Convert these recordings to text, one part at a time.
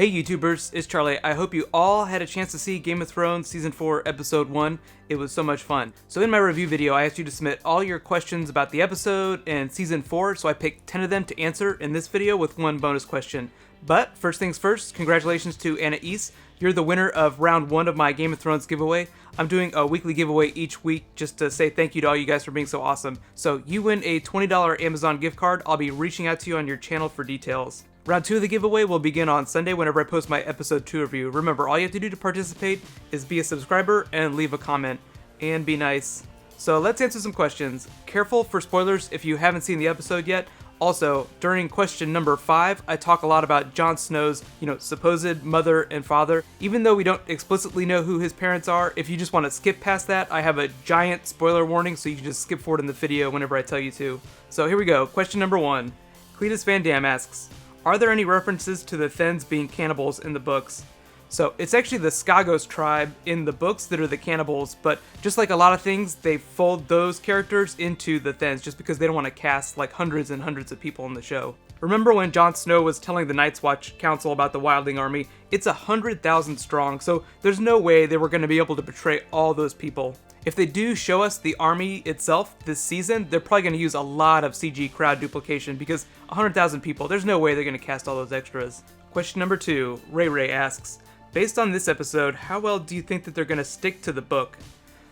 Hey YouTubers, it's Charlie. I hope you all had a chance to see Game of Thrones Season 4 Episode 1. It was so much fun. So in my review video, I asked you to submit all your questions about the episode and Season 4, so I picked 10 of them to answer in this video with one bonus question. But first things first, congratulations to Anna East. You're the winner of round 1 of my Game of Thrones giveaway. I'm doing a weekly giveaway each week just to say thank you to all you guys for being so awesome. So you win a $20 Amazon gift card. I'll be reaching out to you on your channel for details. Round 2 of the giveaway will begin on Sunday whenever I post my episode 2 review. Remember, all you have to do to participate is be a subscriber and leave a comment. And be nice. So let's answer some questions. Careful for spoilers if you haven't seen the episode yet. Also, during question number 5, I talk a lot about Jon Snow's, supposed mother and father. Even though we don't explicitly know who his parents are, if you just want to skip past that, I have a giant spoiler warning, so you can just skip forward in the video whenever I tell you to. So here we go. Question number 1. Cletus Van Dam asks, are there any references to the Thenns being cannibals in the books? So it's actually the Skagos tribe in the books that are the cannibals, but just like a lot of things, they fold those characters into the Thenns just because they don't want to cast like hundreds and hundreds of people in the show. Remember when Jon Snow was telling the Night's Watch Council about the Wildling army? It's 100,000 strong, so there's no way they were going to be able to portray all those people. If they do show us the army itself this season, they're probably going to use a lot of CG crowd duplication because 100,000 people, there's no way they're going to cast all those extras. Question number 2, Ray Ray asks, based on this episode, how well do you think that they're going to stick to the book?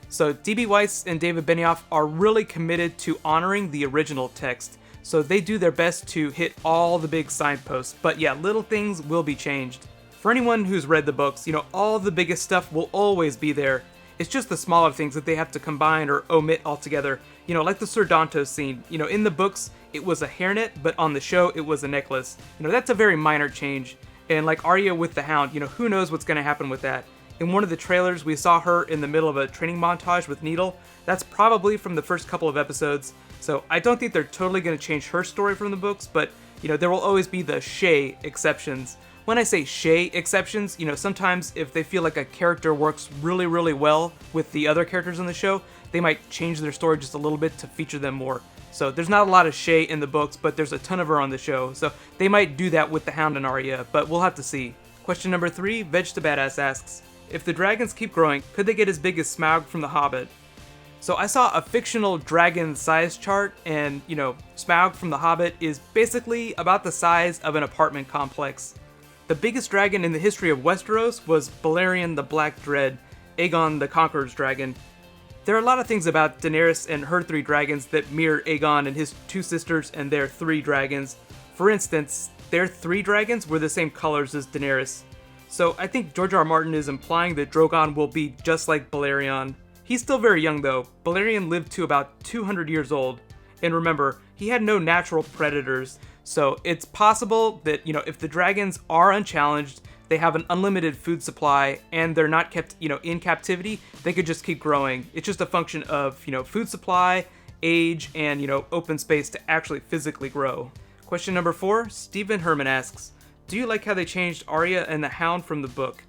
So D.B. Weiss and David Benioff are really committed to honoring the original text, so they do their best to hit all the big signposts, but yeah, little things will be changed. For anyone who's read the books, all the biggest stuff will always be there. It's just the smaller things that they have to combine or omit altogether. Like the Sir Dantos scene. In the books, it was a hairnet, but on the show, it was a necklace. That's a very minor change. And like Arya with the Hound, who knows what's going to happen with that. In one of the trailers, we saw her in the middle of a training montage with Needle. That's probably from the first couple of episodes. So I don't think they're totally going to change her story from the books, but, there will always be the Shay exceptions. When I say Shay exceptions, sometimes if they feel like a character works really, really well with the other characters in the show, they might change their story just a little bit to feature them more. So there's not a lot of Shay in the books, but there's a ton of her on the show, so they might do that with the Hound and Arya, but we'll have to see. Question number 3, Veg the Badass asks, if the dragons keep growing, could they get as big as Smaug from The Hobbit? So I saw a fictional dragon size chart, and, Smaug from The Hobbit is basically about the size of an apartment complex. The biggest dragon in the history of Westeros was Balerion the Black Dread, Aegon the Conqueror's dragon. There are a lot of things about Daenerys and her 3 dragons that mirror Aegon and his 2 sisters and their 3 dragons. For instance, their 3 dragons were the same colors as Daenerys. So I think George R. R. Martin is implying that Drogon will be just like Balerion. He's still very young though. Balerion lived to about 200 years old. And remember, he had no natural predators. So it's possible that, if the dragons are unchallenged, they have an unlimited food supply, and they're not kept, in captivity, they could just keep growing. It's just a function of, food supply, age, and, open space to actually physically grow. Question number 4, Stephen Herman asks, do you like how they changed Arya and the Hound from the book?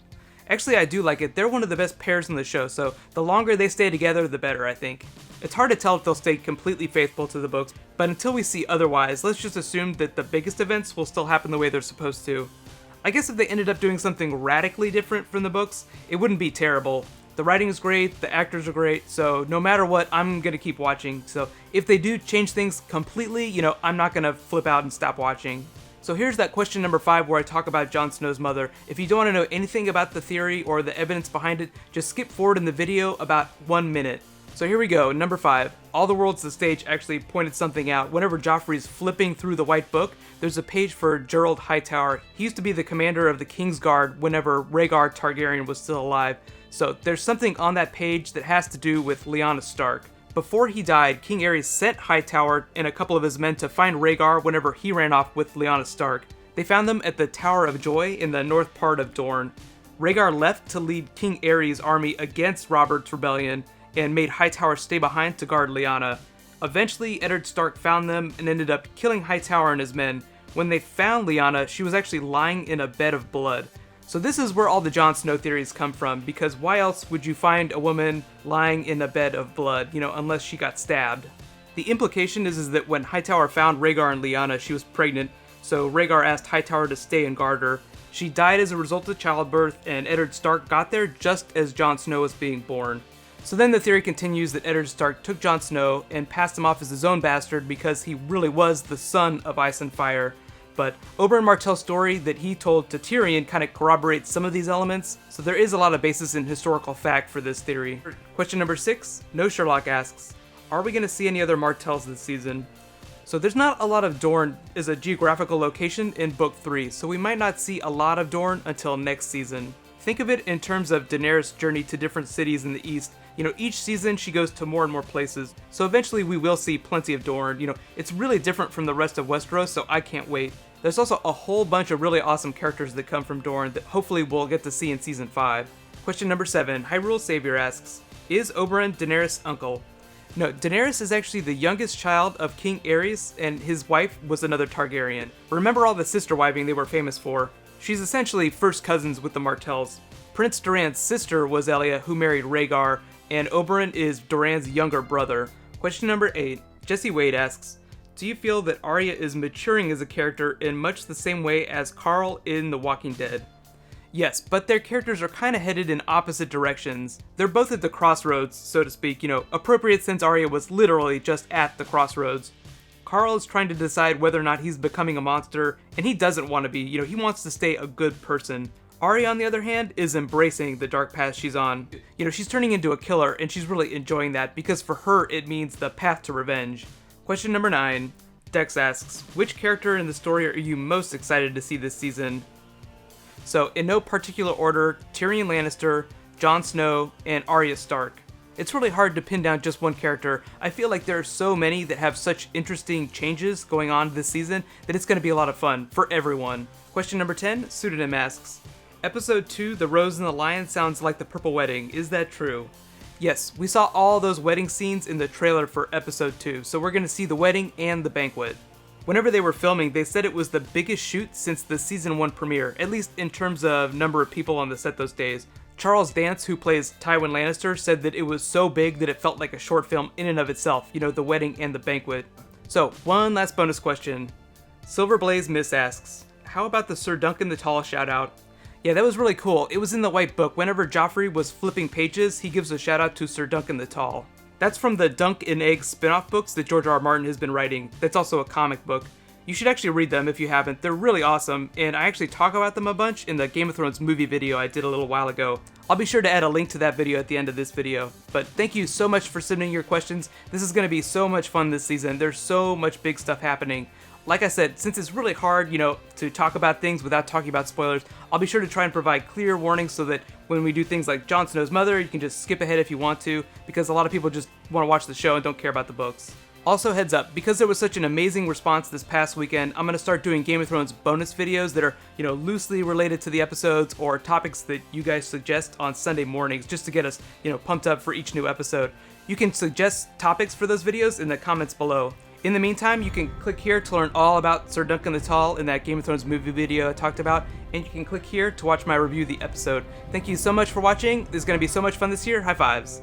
Actually, I do like it. They're one of the best pairs in the show, so the longer they stay together, the better, I think. It's hard to tell if they'll stay completely faithful to the books, but until we see otherwise, let's just assume that the biggest events will still happen the way they're supposed to. I guess if they ended up doing something radically different from the books, it wouldn't be terrible. The writing is great, the actors are great, so no matter what, I'm gonna keep watching. So if they do change things completely, I'm not gonna flip out and stop watching. So here's that question number 5 where I talk about Jon Snow's mother. If you don't want to know anything about the theory or the evidence behind it, just skip forward in the video about 1 minute. So here we go, number 5. All the Worlds the Stage actually pointed something out. Whenever Joffrey's flipping through the White Book, there's a page for Gerald Hightower. He used to be the commander of the Kingsguard whenever Rhaegar Targaryen was still alive. So there's something on that page that has to do with Lyanna Stark. Before he died, King Aerys sent Hightower and a couple of his men to find Rhaegar whenever he ran off with Lyanna Stark. They found them at the Tower of Joy in the north part of Dorne. Rhaegar left to lead King Aerys' army against Robert's rebellion and made Hightower stay behind to guard Lyanna. Eventually, Eddard Stark found them and ended up killing Hightower and his men. When they found Lyanna, she was actually lying in a bed of blood. So this is where all the Jon Snow theories come from, because why else would you find a woman lying in a bed of blood, unless she got stabbed? The implication is that when Hightower found Rhaegar and Lyanna, she was pregnant, so Rhaegar asked Hightower to stay and guard her. She died as a result of childbirth, and Eddard Stark got there just as Jon Snow was being born. So then the theory continues that Eddard Stark took Jon Snow and passed him off as his own bastard because he really was the son of Ice and Fire. But Oberyn Martell's story that he told to Tyrion kind of corroborates some of these elements, so there is a lot of basis in historical fact for this theory. Question number 6, No Sherlock asks, are we going to see any other Martells this season? So there's not a lot of Dorne as a geographical location in Book 3, so we might not see a lot of Dorne until next season. Think of it in terms of Daenerys' journey to different cities in the east. Each season she goes to more and more places, so eventually we will see plenty of Dorne. It's really different from the rest of Westeros, so I can't wait. There's also a whole bunch of really awesome characters that come from Dorne that hopefully we'll get to see in Season 5. Question number 7, Hyrule Savior asks, is Oberyn Daenerys' uncle? No, Daenerys is actually the youngest child of King Aerys, and his wife was another Targaryen. Remember all the sister wiving they were famous for? She's essentially first cousins with the Martells. Prince Doran's sister was Elia, who married Rhaegar, and Oberyn is Doran's younger brother. Question number 8, Jesse Wade asks, do you feel that Arya is maturing as a character in much the same way as Carl in The Walking Dead? Yes, but their characters are kind of headed in opposite directions. They're both at the crossroads, so to speak, appropriate since Arya was literally just at the crossroads. Carl is trying to decide whether or not he's becoming a monster, and he doesn't want to be, he wants to stay a good person. Arya, on the other hand, is embracing the dark path she's on. She's turning into a killer, and she's really enjoying that, because for her, it means the path to revenge. Question number 9, Dex asks, which character in the story are you most excited to see this season? So, in no particular order, Tyrion Lannister, Jon Snow, and Arya Stark. It's really hard to pin down just one character. I feel like there are so many that have such interesting changes going on this season that it's going to be a lot of fun for everyone. Question number 10, Pseudonym asks, Episode 2, The Rose and the Lion sounds like the Purple Wedding. Is that true? Yes, we saw all those wedding scenes in the trailer for Episode 2, so we're going to see the wedding and the banquet. Whenever they were filming, they said it was the biggest shoot since the Season 1 premiere, at least in terms of number of people on the set those days. Charles Dance, who plays Tywin Lannister, said that it was so big that it felt like a short film in and of itself, the wedding and the banquet. So, one last bonus question. Silverblaze Miss asks, how about the Sir Duncan the Tall shout out? Yeah, that was really cool. It was in the White Book. Whenever Joffrey was flipping pages, he gives a shout out to Sir Duncan the Tall. That's from the Dunk and Egg spin-off books that George R. R. Martin has been writing. That's also a comic book. You should actually read them if you haven't. They're really awesome, and I actually talk about them a bunch in the Game of Thrones movie video I did a little while ago. I'll be sure to add a link to that video at the end of this video. But thank you so much for submitting your questions. This is going to be so much fun this season. There's so much big stuff happening. Like I said, since it's really hard, to talk about things without talking about spoilers, I'll be sure to try and provide clear warnings so that when we do things like Jon Snow's mother, you can just skip ahead if you want to, because a lot of people just want to watch the show and don't care about the books. Also, heads up, because there was such an amazing response this past weekend, I'm going to start doing Game of Thrones bonus videos that are, loosely related to the episodes or topics that you guys suggest on Sunday mornings, just to get us, pumped up for each new episode. You can suggest topics for those videos in the comments below. In the meantime, you can click here to learn all about Sir Duncan the Tall in that Game of Thrones movie video I talked about, and you can click here to watch my review of the episode. Thank you so much for watching. This is going to be so much fun this year. High fives.